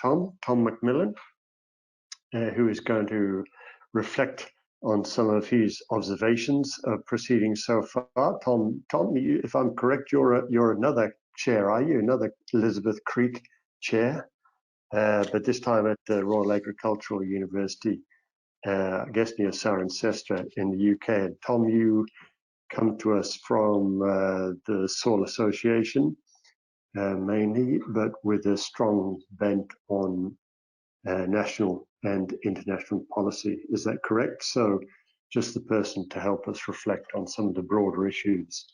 Tom McMillan, who is going to reflect on some of his observations of proceedings so far. Tom, if I'm correct, you're another chair, are you? Another Elizabeth Creek chair, but this time at the Royal Agricultural University, I guess near Cirencester in the UK. And Tom, you come to us from the Soil Association mainly, but with a strong bent on national and international policy. Is that correct? So just the person to help us reflect on some of the broader issues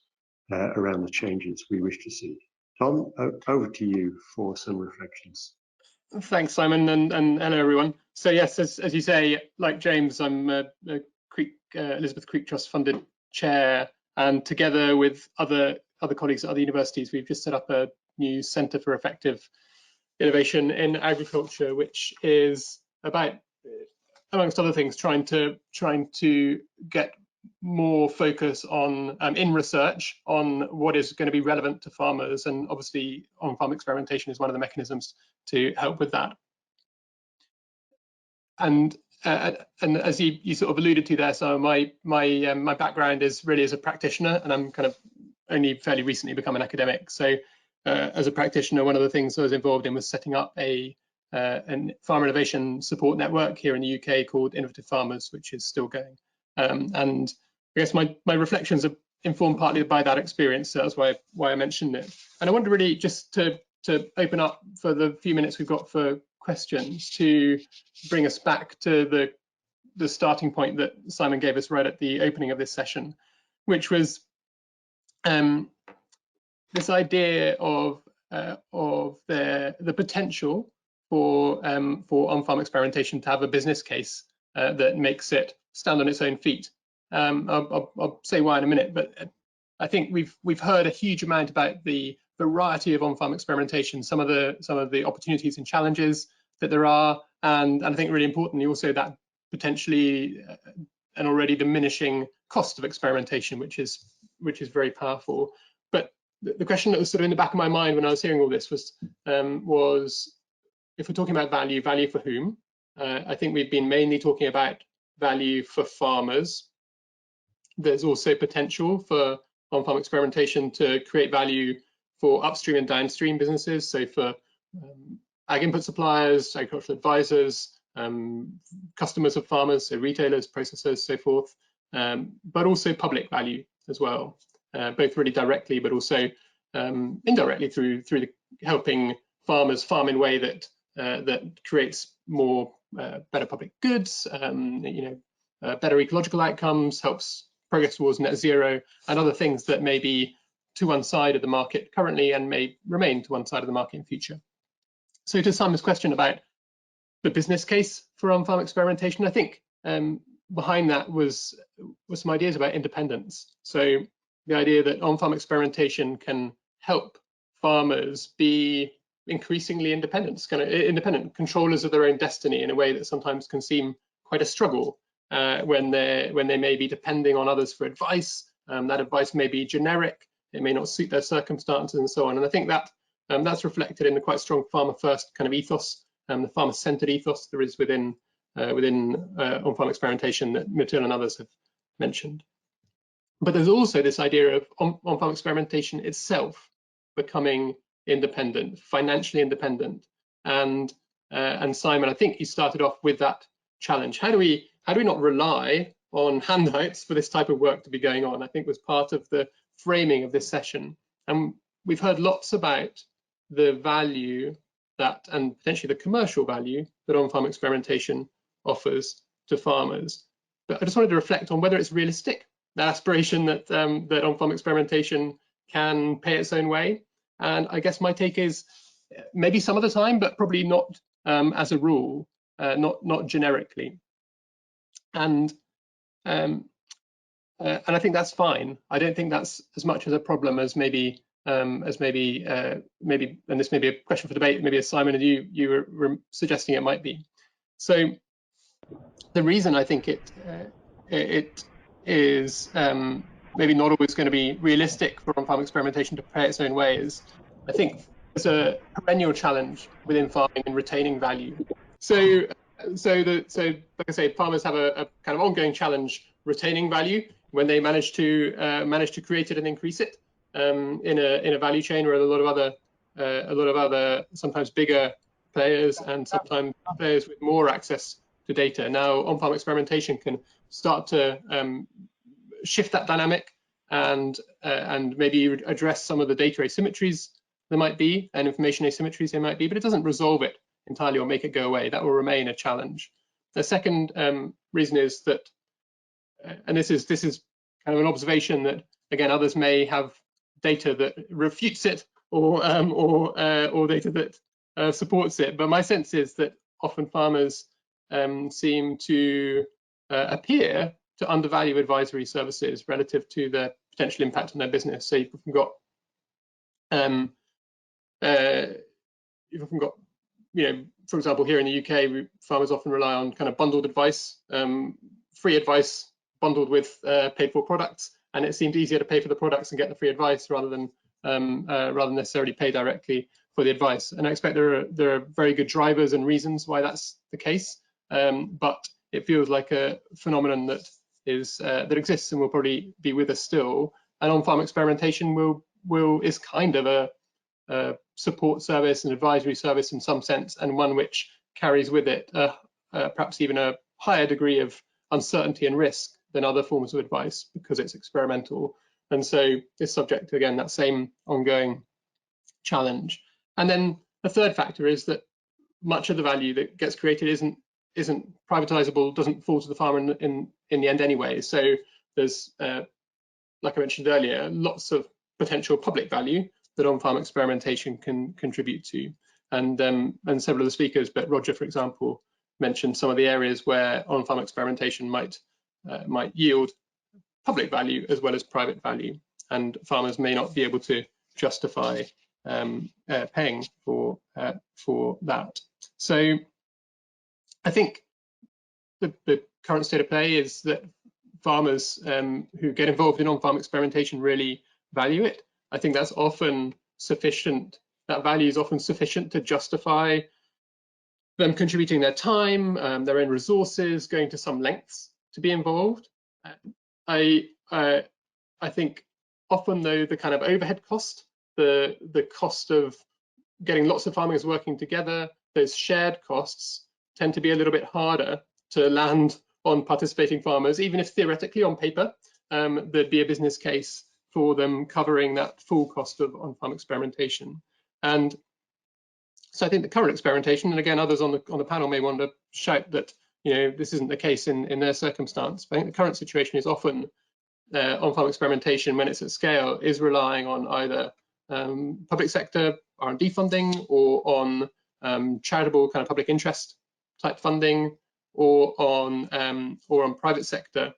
around the changes we wish to see. Tom, over to you for some reflections. Thanks, Simon, and hello, everyone. So yes, as you say, like James, I'm a Elizabeth Creek Trust funded chair, and together with other colleagues at other universities, we've just set up a new Centre for Effective Innovation in Agriculture, which is about, amongst other things, trying to get more focus on in research on what is going to be relevant to farmers, and obviously on-farm experimentation is one of the mechanisms to help with that. And as you sort of alluded to there, so my background is really as a practitioner, and I'm kind of only fairly recently become an academic. So as a practitioner, one of the things I was involved in was setting up a farmer innovation support network here in the UK called Innovative Farmers, which is still going. And I guess my reflections are informed partly by that experience, so that's why I mentioned it. And I wanted really just to open up for the few minutes we've got for questions to bring us back to the starting point that Simon gave us right at the opening of this session, which was this idea of the potential for on-farm experimentation to have a business case that makes it stand on its own feet. I'll say why in a minute, but I think we've heard a huge amount about the variety of on-farm experimentation, some of the opportunities and challenges that there are, and I think really importantly also that potentially an already diminishing cost of experimentation, which is very powerful. But the question that was sort of in the back of my mind when I was hearing all this was if we're talking about value for whom? I think we've been mainly talking about value for farmers. There's also potential for on-farm experimentation to create value for upstream and downstream businesses, so for ag input suppliers, agricultural advisors, customers of farmers, so retailers, processors, so forth, but also public value as well, both really directly, but also indirectly through helping farmers farm in a way that creates more better public goods, better ecological outcomes, helps progress towards net zero, and other things that may be to one side of the market currently and may remain to one side of the market in future. So to Simon's question about the business case for on-farm experimentation, I think behind that was some ideas about independence. So the idea that on-farm experimentation can help farmers be increasingly independent, kind of independent controllers of their own destiny in a way that sometimes can seem quite a struggle when they may be depending on others for advice. That advice may be generic, it may not suit their circumstances, and so on. And I think that that's reflected in the quite strong farmer-first kind of ethos, the farmer-centered ethos there is within on-farm experimentation that McMillan and others have mentioned. But there's also this idea of on-farm experimentation itself becoming independent, financially independent, and Simon, I think he started off with that challenge. How do we not rely on handouts for this type of work to be going on? I think was part of the framing of this session, and we've heard lots about the value that, and potentially the commercial value that on-farm experimentation offers to farmers. But I just wanted to reflect on whether it's realistic, that aspiration that that on-farm experimentation can pay its own way. And I guess my take is maybe some of the time, but probably not as a rule, not generically. And I think that's fine. I don't think that's as much of a problem as maybe, and this may be a question for debate, maybe as Simon and you were suggesting it might be. So the reason I think it is maybe not always going to be realistic for on-farm experimentation to pay its own way is, I think there's a perennial challenge within farming in retaining value. So like I say, farmers have a kind of ongoing challenge retaining value when they manage to create it and increase it in a value chain where a lot of other sometimes bigger players and sometimes players with more access to data. Now, on-farm experimentation can start to shift that dynamic and maybe address some of the data asymmetries there might be and information asymmetries there might be, but it doesn't resolve it entirely or make it go away. That will remain a challenge. The second reason is that, and this is kind of an observation that again others may have data that refutes it or data that supports it, but my sense is that often farmers seem to appear to undervalue advisory services relative to the potential impact on their business. So you've often got, for example, here in the UK, farmers often rely on kind of bundled advice, free advice bundled with paid for products, and it seemed easier to pay for the products and get the free advice rather than necessarily pay directly for the advice. And I expect there are very good drivers and reasons why that's the case, but it feels like a phenomenon that exists and will probably be with us still. And on-farm experimentation is kind of a support service, an advisory service in some sense, and one which carries with it perhaps even a higher degree of uncertainty and risk than other forms of advice because it's experimental. And so it's subject to, again, that same ongoing challenge. And then the third factor is that much of the value that gets created isn't privatizable, doesn't fall to the farmer in the end anyway. So there's, like I mentioned earlier, lots of potential public value that on-farm experimentation can contribute to. And several of the speakers, but Roger, for example, mentioned some of the areas where on-farm experimentation might yield public value as well as private value, and farmers may not be able to justify paying for that. So I think the current state of play is that farmers who get involved in on-farm experimentation really value it. I think that's often sufficient. That value is often sufficient to justify them contributing their time, their own resources, going to some lengths to be involved. I think often though the kind of overhead cost, the cost of getting lots of farmers working together, those shared costs tend to be a little bit harder to land on participating farmers, even if theoretically on paper there'd be a business case for them covering that full cost of on-farm experimentation. And so I think the current experimentation, and again others on the panel may want to shout that this isn't the case in their circumstance, but I think the current situation is often on-farm experimentation, when it's at scale, is relying on either public sector R&D funding or on charitable kind of public interest type funding, or on private sector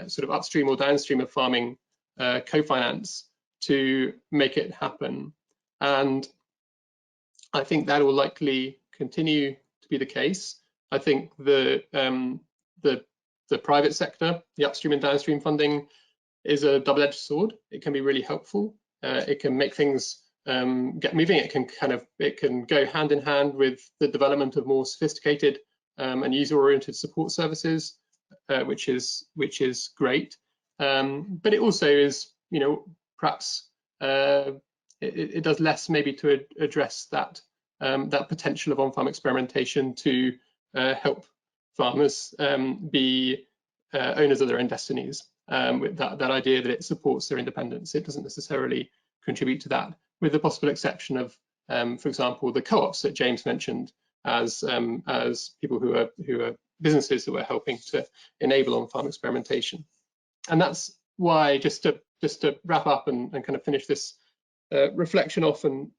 sort of upstream or downstream of farming co-finance to make it happen. And I think that will likely continue to be the case. I think the private sector, the upstream and downstream funding, is a double-edged sword. It can be really helpful. It can make things get moving. It can go hand in hand with the development of more sophisticated and user-oriented support services, which is great. But it also is, perhaps it does less maybe to address that potential of on-farm experimentation to help farmers be owners of their own destinies. With that idea that it supports their independence, it doesn't necessarily contribute to that, with the possible exception of, for example, the co-ops that James mentioned as people who are businesses that were helping to enable on-farm experimentation. And that's why, just to wrap up and kind of finish this reflection off and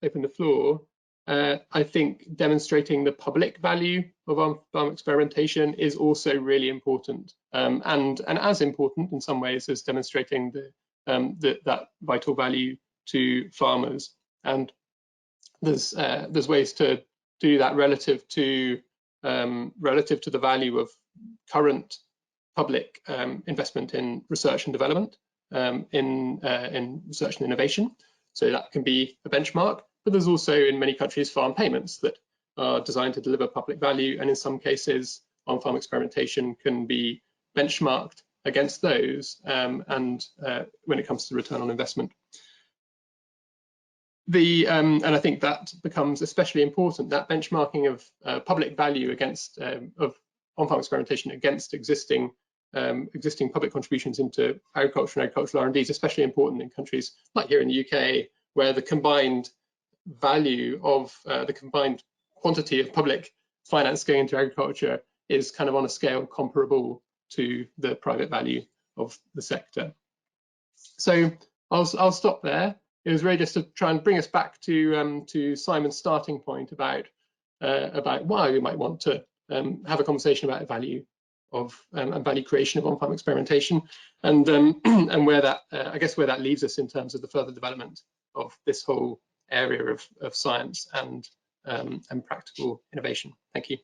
open the floor, I think demonstrating the public value of on-farm experimentation is also really important, and as important in some ways as demonstrating that vital value to farmers. And there's ways to do that relative to the value of current public investment in research and development, in research and innovation. So that can be a benchmark. but there's also in many countries farm payments that are designed to deliver public value, and in some cases on-farm experimentation can be benchmarked against those, and when it comes to return on investment. And I think that becomes especially important, that benchmarking of public value against of on-farm experimentation against existing public contributions into agriculture and agricultural R&D is especially important in countries like here in the UK, where the combined value of the combined quantity of public finance going into agriculture is kind of on a scale comparable to the private value of the sector. So I'll stop there. It was really just to try and bring us back to Simon's starting point about why we might want to have a conversation about value of and value creation of on-farm experimentation, and where that I guess where that leaves us in terms of the further development of this whole area of science and practical innovation. Thank you.